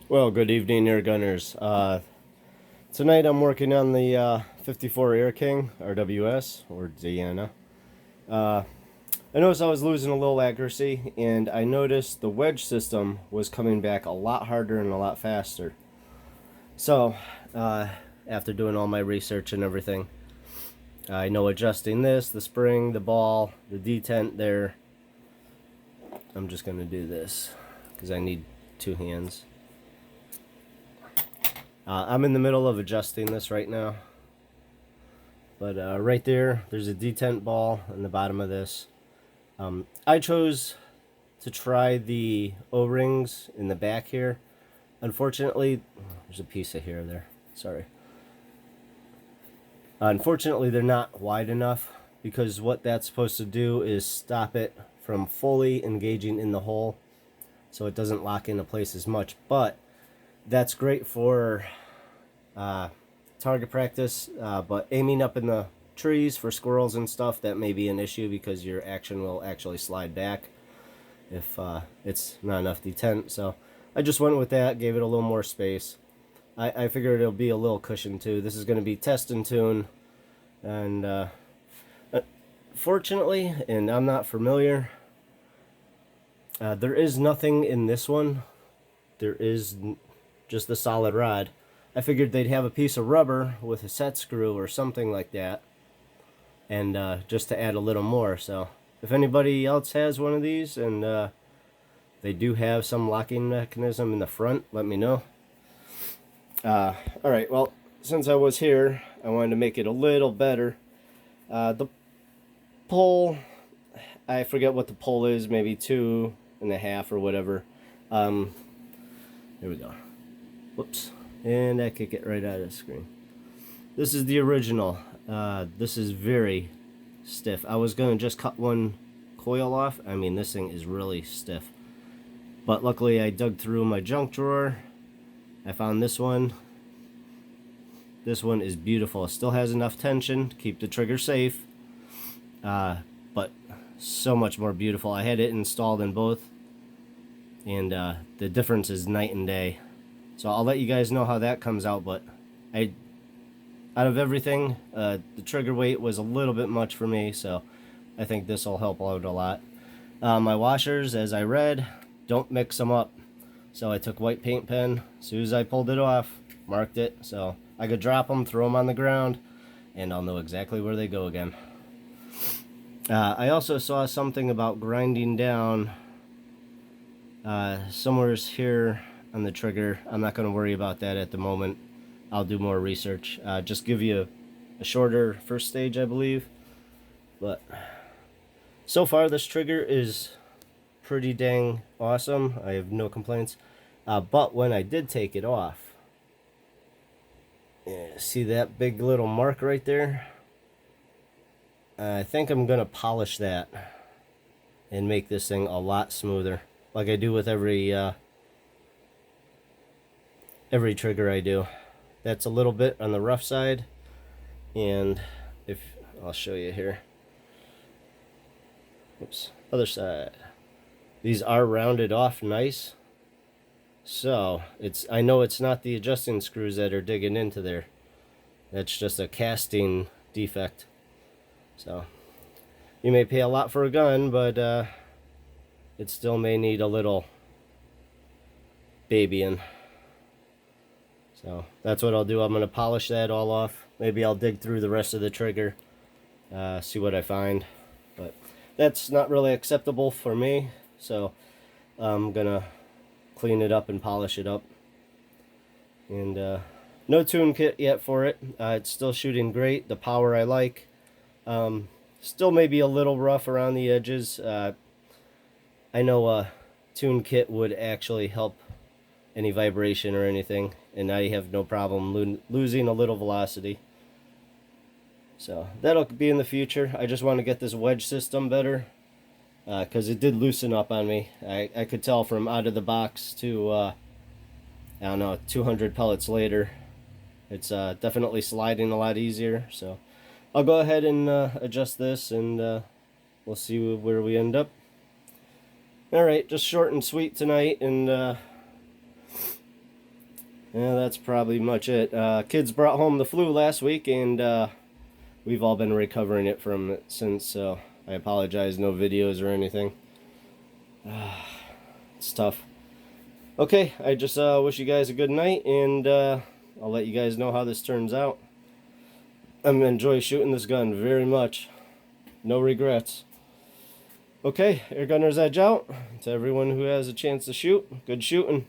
Well, good evening, Air Gunners. Tonight I'm working on the 54 Air King RWS or Diana. I noticed I was losing a little accuracy, and I noticed the wedge system was coming back a lot harder and a lot faster. So, uh, after doing all my research and everything, I know adjusting this, the spring, the ball, the detent there. I'm just going to do this because I need two hands. I'm in the middle of adjusting this right now. But right there, there's a detent ball in the bottom of this. I chose to try the O-rings in the back here. Unfortunately, there's a piece of hair there. Sorry. Unfortunately, they're not wide enough because what that's supposed to do is stop it from fully engaging in the hole so it doesn't lock into place as much. But that's great for target practice, but aiming up in the trees for squirrels and stuff, that may be an issue because your action will actually slide back if it's not enough detent. So I just went with that, gave it a little more space. I figured it'll be a little cushion too. This is going to be test and tune, and fortunately, and I'm not familiar, there is nothing in this one. There is just the solid rod. I figured they'd have a piece of rubber with a set screw or something like that, and just to add a little more. So if anybody else has one of these and they do have some locking mechanism in the front, let me know. Alright, well, since I was here, I wanted to make it a little better. The pole, I forget what the pole is, maybe 2.5 or whatever. There we go. Whoops. And I kick it right out of the screen. This is the original. This is very stiff. I was going to just cut one coil off. I mean, this thing is really stiff. But luckily I dug through my junk drawer. I found this one. This one is beautiful. It still has enough tension to keep the trigger safe. But so much more beautiful. I had it installed in both. And the difference is night and day. So I'll let you guys know how that comes out. But out of everything, the trigger weight was a little bit much for me. So I think this will help out a lot. My washers, as I read, don't mix them up. So I took white paint pen. As soon as I pulled it off, marked it. So I could drop them, throw them on the ground, and I'll know exactly where they go again. I also saw something about grinding down somewhere here on the trigger. I'm not going to worry about that at the moment. I'll do more research. Just give you a shorter first stage, I believe. But so far, this trigger is pretty dang awesome. I have no complaints. But when I did take it off, see that big little mark right there? I think I'm going to polish that and make this thing a lot smoother, like I do with every trigger I do. That's a little bit on the rough side, and if I'll show you here. Oops, other side. These are rounded off nice. So I know it's not the adjusting screws that are digging into there. That's just a casting defect. So you may pay a lot for a gun, but it still may need a little babying. So that's what I'll do. I'm going to polish that all off. Maybe I'll dig through the rest of the trigger, see what I find. But that's not really acceptable for me, so I'm going to clean it up and polish it up. And no tune kit yet for it. It's still shooting great. The power I like. Still maybe a little rough around the edges. I know a tune kit would actually help any vibration or anything, and I have no problem losing a little velocity. So that'll be in the future. I just want to get this wedge system better, because it did loosen up on me. I could tell from out of the box to I don't know, 200 pellets later, it's definitely sliding a lot easier. So I'll go ahead and adjust this, and we'll see where we end up. Alright, just short and sweet tonight, and Yeah, that's probably much it. Kids brought home the flu last week, and we've all been recovering it from it since, so I apologize, no videos or anything. It's tough. Okay, I just wish you guys a good night, and I'll let you guys know how this turns out. I'm enjoy shooting this gun very much. No regrets. Okay, Air Gunner's Edge out. To everyone who has a chance to shoot, good shooting.